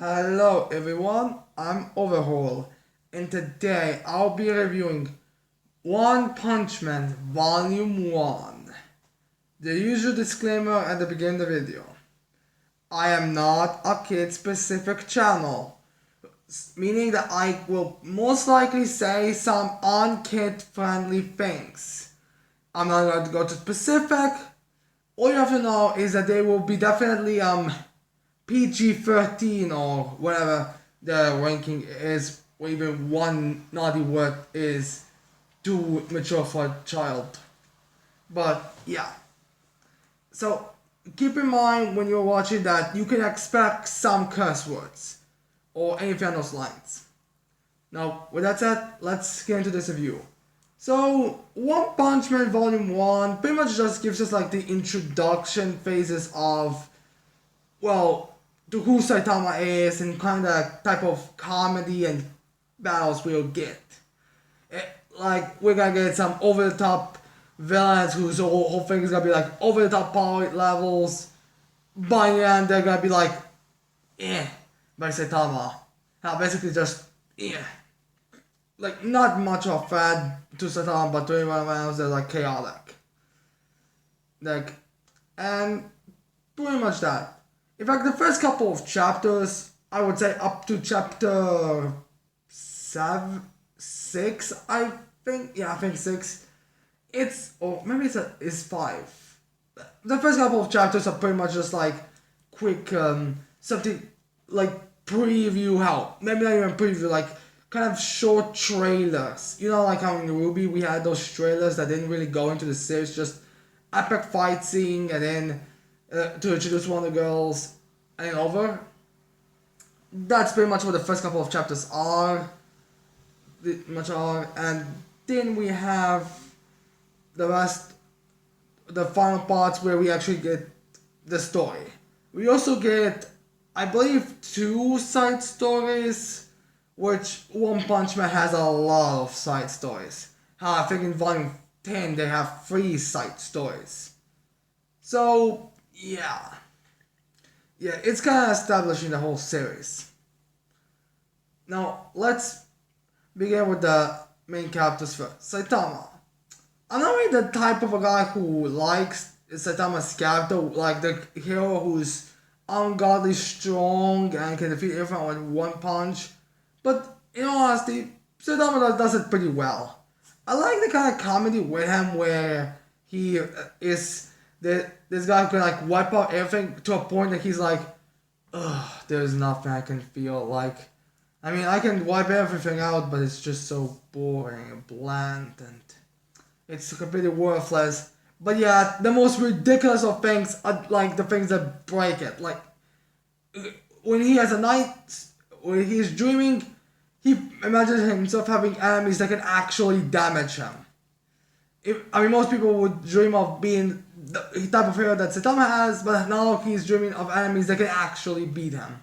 Hello everyone, I'm Overhaul, and today I'll be reviewing One Punch Man Volume 1. The usual disclaimer at the beginning of the video. I am not a kid specific channel, meaning that I will most likely say some unkid friendly things. I'm not going to go to specific. All you have to know is that they will be definitely PG-13 or whatever the ranking is, or even one naughty word is too mature for a child. But yeah. So keep in mind when you're watching that you can expect some curse words or anything on those lines. Now, with that said, let's get into this review. So, One Punch Man Volume 1 pretty much just gives us like the introduction phases of, well, to who Saitama is and kind of type of comedy and battles we'll get. Like, we're gonna get some over the top villains whose whole thing is gonna be like over the top power levels. By the end, they're gonna be like, by Saitama. Now, basically just, like, not much of a fan to Saitama, but to everyone else, they're like chaotic. Like, and pretty much that. In fact, the first couple of chapters, I would say up to chapter 6, I think. Yeah, I think 6. Or maybe it's 5. The first couple of chapters are pretty much just like quick, something like preview help. Maybe not even preview, like kind of short trailers. You know, like how in Ruby we had those trailers that didn't really go into the series, just epic fight scene and then to introduce one of the girls and over. That's pretty much what the first couple of chapters are. And then we have the rest, the final parts where we actually get the story. We also get, I believe, 2 side stories, which One Punch Man has a lot of side stories. I think in Volume 10 they have 3 side stories. So, yeah, it's kind of establishing the whole series. Now, let's begin with the main characters first. Saitama. I'm not really the type of a guy who likes Saitama's character, like the hero who's ungodly strong and can defeat everyone with one punch. But, in all honesty, Saitama does it pretty well. I like the kind of comedy with him where he is this guy who can like wipe out everything to a point that he's like, ugh, there's nothing I can feel like. I mean, I can wipe everything out, but it's just so boring and bland and it's completely worthless. But yeah, the most ridiculous of things are like the things that break it. Like, when he has a night, when he's dreaming, he imagines himself having enemies that can actually damage him. Most people would dream of being the type of hero that Saitama has, but now he's dreaming of enemies that can actually beat him.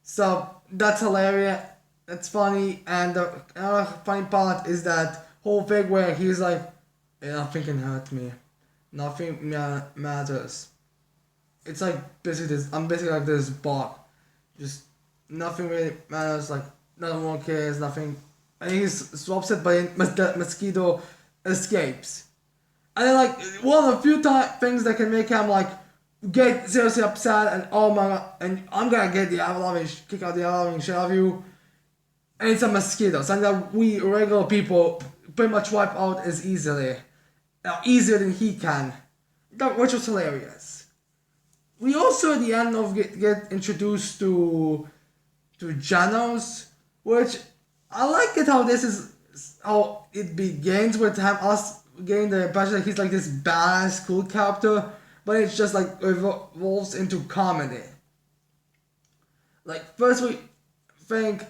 So that's hilarious. That's funny, and the another funny part is that whole thing where he's like, nothing can hurt me, nothing matters. It's like basically this. I'm basically like this bot, just nothing really matters. Like no one cares, nothing. And he swaps it, but the mosquito escapes. And then like one of the few things that can make him like get seriously upset and oh my god, and I'm gonna get the kick out the loving shit out of you. And it's a mosquito, something that we regular people pretty much wipe out as easily, easier than he can, which was hilarious. We also at the end of get introduced to Janos, which I like it how this is how it begins with us getting the impression that he's like this badass cool character, but it's just like evolves into comedy. Like first we think,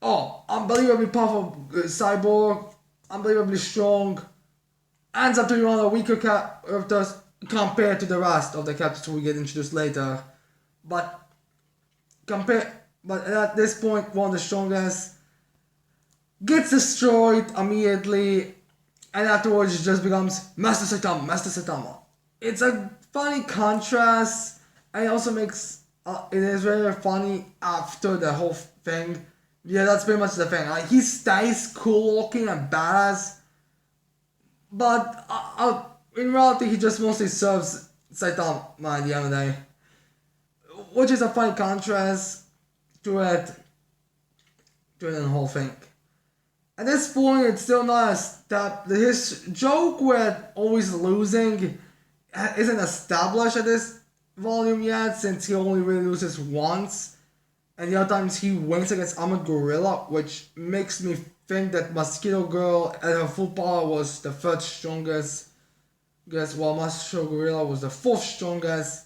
oh, unbelievably powerful cyborg, unbelievably strong, ends up to be one of the weaker characters compared to the rest of the characters who we get introduced later. But at this point, one of the strongest gets destroyed immediately, and afterwards it just becomes Master Saitama. It's a funny contrast, and it also makes it is very funny after the whole thing. Yeah, that's pretty much the thing. Like, he stays cool looking and badass, but in reality, he just mostly serves Saitama at the end of the day, which is a funny contrast to it, to the whole thing. At this point, it's still not a step. His joke with always losing isn't established at this volume yet, since he only really loses once, and the other times he wins against Armored Gorilla, which makes me think that Mosquito Girl at her full power was the third strongest. While Mosquito Gorilla was the fourth strongest.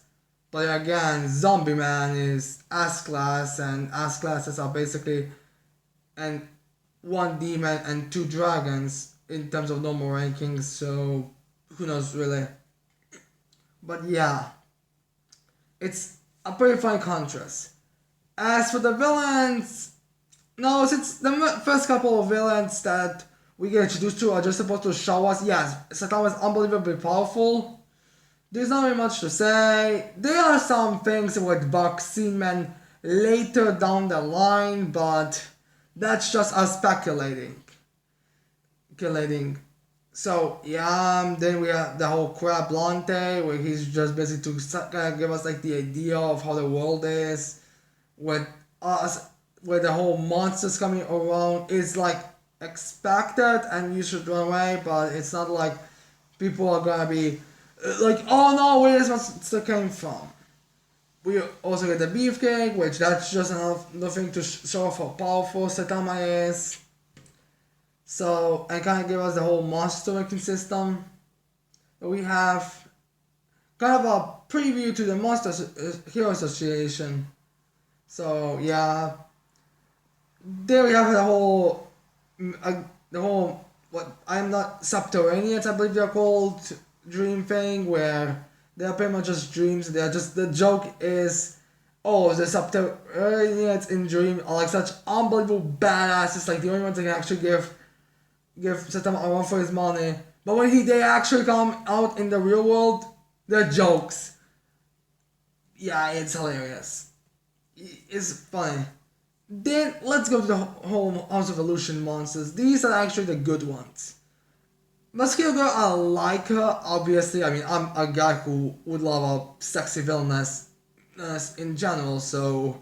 But again, Zombie Man is S class, and S classes are basically and one demon and two dragons in terms of normal rankings, so who knows really. But yeah, it's a pretty fine contrast. As for the villains, no, since the first couple of villains that we get introduced to are just supposed to show us, yes, Saitama is unbelievably powerful. There's not very much to say. There are some things with Buck-Seaman later down the line, but that's just us speculating. So, yeah, then we have the whole Crab Blante, where he's just basically to give us like the idea of how the world is. With us, with the whole monsters coming around, it's like expected and you should run away, but it's not like people are gonna be like, oh no, where is monster came from? We also get the beefcake, which that's just nothing to show off how powerful Saitama is. So, and kind of give us the whole monster ranking system. We have kind of a preview to the Monster Hero Association. So, yeah. There we have what I'm not, Subterraneans, I believe they're called, dream thing, where they're pretty much just dreams. They're just, the joke is, oh, the Subterraneans in Dream are like such unbelievable badasses, like the only ones that can actually give Saitama a run for his money. But when they actually come out in the real world, they're jokes. Yeah, it's hilarious. It's funny. Then let's go to the whole House of Illusion monsters. These are actually the good ones. Mosquito Girl, I like her, obviously. I mean, I'm a guy who would love a sexy villainess in general, so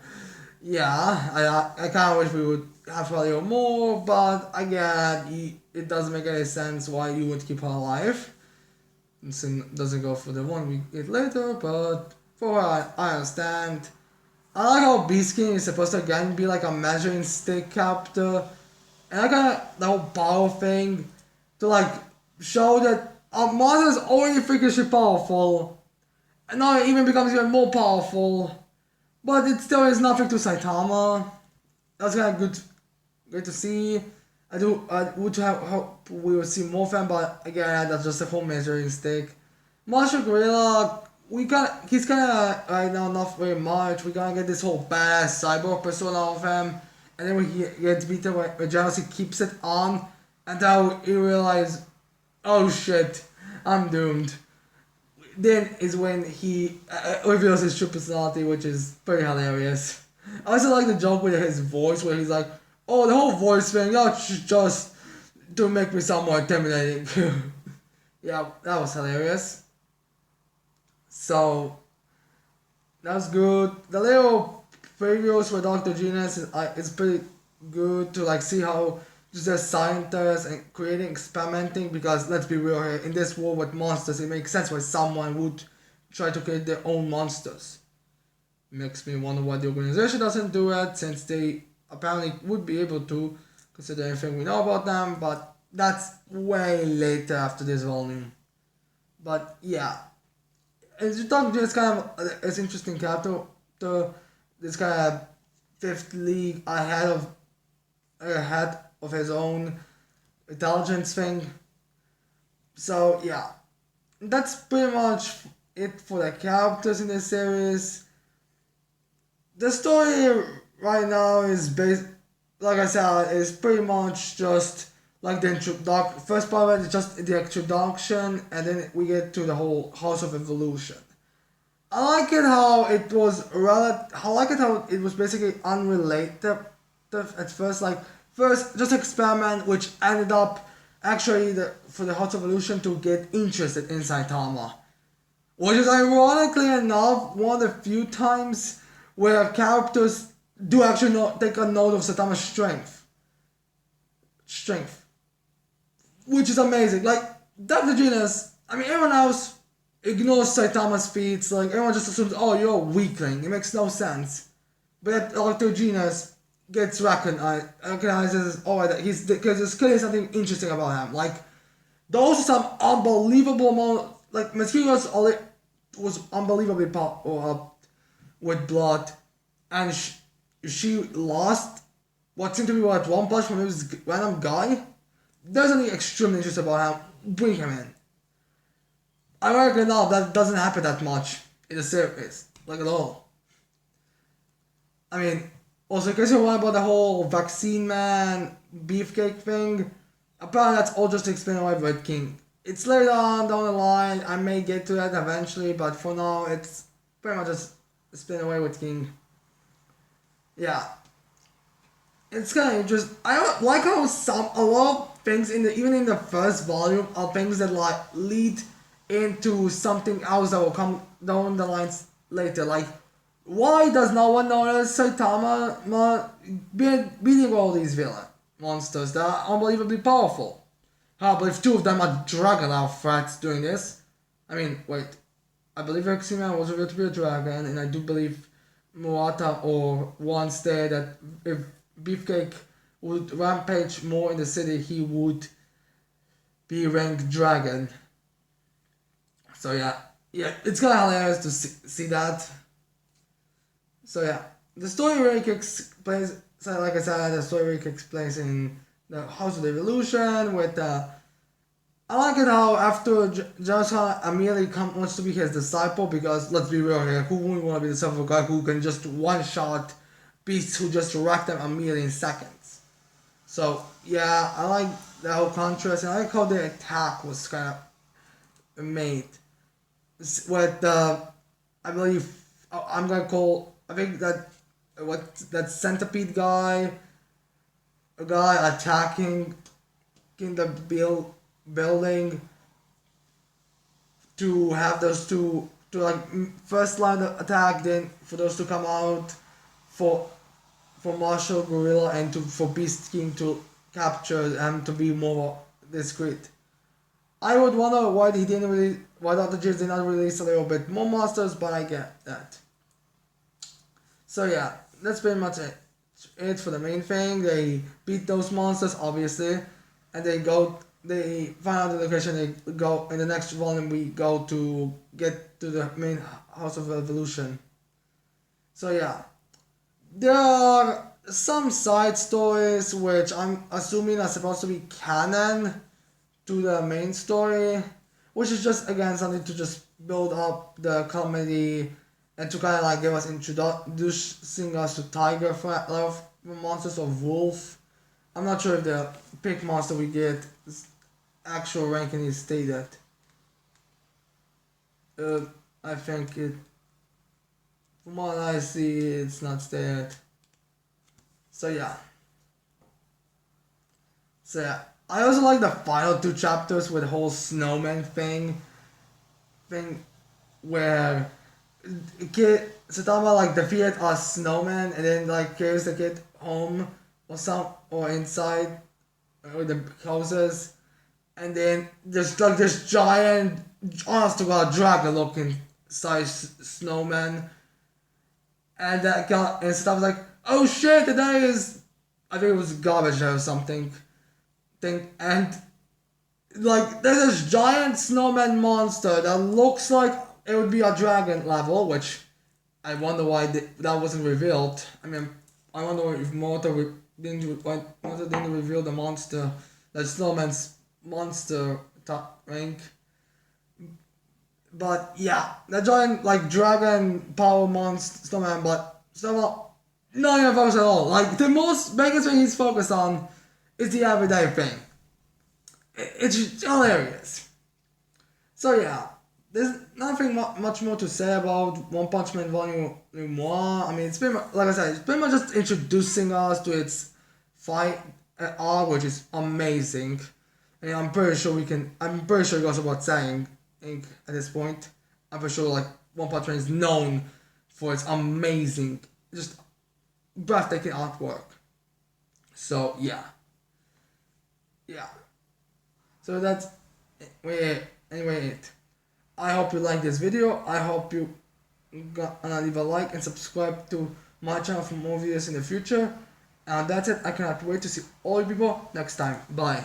yeah, I kind of wish we would have a little more, but again, it doesn't make any sense why you would keep her alive. It doesn't go for the one we get later, but for her, I understand. I like how Beastkin is supposed to again be like a measuring stick character, and I got the whole power thing to like show that a monster is already freakishly powerful, and now it even becomes even more powerful, but it still is nothing to Saitama. That's kind of good to see. I would hope we would see more of them, but again, that's just a whole measuring stick. Marshall Gorilla, he's kinda right now not very much. We're gonna get this whole badass cyborg persona of him, and then when he gets beaten with jealousy, keeps it on, and now he realizes, oh shit, I'm doomed. Then is when he reveals his true personality, which is pretty hilarious. I also like the joke with his voice, where he's like, oh, the whole voice thing, that's just to make me sound more intimidating. Yeah, that was hilarious. So, that's good. The little previews for Dr. Genius is pretty good to like see how just as scientists and creating, experimenting, because let's be real here, in this world with monsters, it makes sense why someone would try to create their own monsters. Makes me wonder why the organization doesn't do it, since they apparently would be able to, consider everything we know about them, but that's way later after this volume. But yeah, as you talk, just kind of it's interesting character, this kind of fifth league ahead of his own intelligence thing. So yeah, that's pretty much it for the characters in this series. The story right now is based, like I said, is pretty much just like the introduction. First part of it is just the introduction, and then we get to the whole House of Evolution. I like it how it was I like it how it was basically unrelated at first. Like first, just experiment, which ended up actually for the Hot Evolution to get interested in Saitama, which is ironically enough one of the few times where characters do actually take a note of Saitama's strength, which is amazing. Like Dr. Genius, I mean, everyone else ignores Saitama's feats. Like everyone just assumes, oh, you're a weakling. It makes no sense. But Dr. Genius gets recognizes, oh, that he's because there's clearly something interesting about him. Like those are some unbelievable moments. Like Mosquito's was unbelievably with blood, and she lost what seemed to be what one punch from this random guy. There's something extremely interesting about him. Bring him in. Ironically enough, that doesn't happen that much in the series, like at all. I mean, also, in case you're wondering about the whole vaccine man beefcake thing, apparently that's all just explained by Red King. It's later on down the line, I may get to that eventually, but for now, it's pretty much just explained away with King. Yeah. It's kind of interesting. I like how a lot of things even in the first volume are things that like lead into something else that will come down the lines later. Like, why does no one notice Saitama beating all these villain monsters that are unbelievably powerful? I believe two of them are Dragon threats doing this. I mean, wait. I believe X-Man was revealed to be a dragon, and I do believe Murata or once said that if Beefcake would rampage more in the city, he would be ranked dragon. So yeah, it's kind of hilarious to see that. So yeah, the story really explains. So like I said, the story really explains in the House of the Evolution with. I like it how after Joshua immediately wants to be his disciple because let's be real here, who wouldn't want to be the disciple of a guy who can just one shot beasts who just wreck them immediately in seconds. So yeah, I like the whole contrast and I like how the attack was kind of made. With I believe I'm gonna call I think that centipede guy, a guy attacking in the building to have those two to like first line of attack, then for those to come out for Marshall Gorilla and for Beast King to capture and to be more discreet. I would wonder why Dr. James did not release a little bit more monsters, but I get that. So yeah, that's pretty much it for the main thing. They beat those monsters obviously, and they find out the location. They go in the next volume. We go to get to the main House of Evolution. So yeah, there are some side stories which I'm assuming are supposed to be canon to the main story, which is just again something to just build up the comedy and to kind of like give us introducing us to tiger monsters or wolf. I'm not sure if the pick monster we get actual ranking is stated. I think it. From what I see, it's not stated. So yeah. I also like the final two chapters with the whole snowman thing where kid Satama like defeated a snowman and then like carries the kid home or inside with the houses, and then there's like this giant, honest to god, dragon looking size snowman, and that guy and Satama's like, oh shit, today is, I think it was garbage or something. And like there's this giant snowman monster that looks like it would be a dragon level, which I wonder why that wasn't revealed. I mean, I wonder if Moto didn't reveal the monster, that snowman's monster top rank. But yeah, the giant like dragon power monster snowman, but somehow not even focused at all. Like the most biggest thing he's focused on is the everyday thing. It's hilarious. So yeah, there's nothing much more to say about One Punch Man Volume 1. I mean, it's pretty much, like I said, it's pretty much just introducing us to its fight arc, which is amazing. And I'm pretty sure it goes without saying at this point. I'm pretty sure, like, One Punch Man is known for its amazing, just breathtaking artwork. So, yeah. Yeah. So that's, anyway, it. I hope you like this video. I hope you gonna leave a like and subscribe to my channel for more videos in the future. And that's it. I cannot wait to see all you people next time. Bye.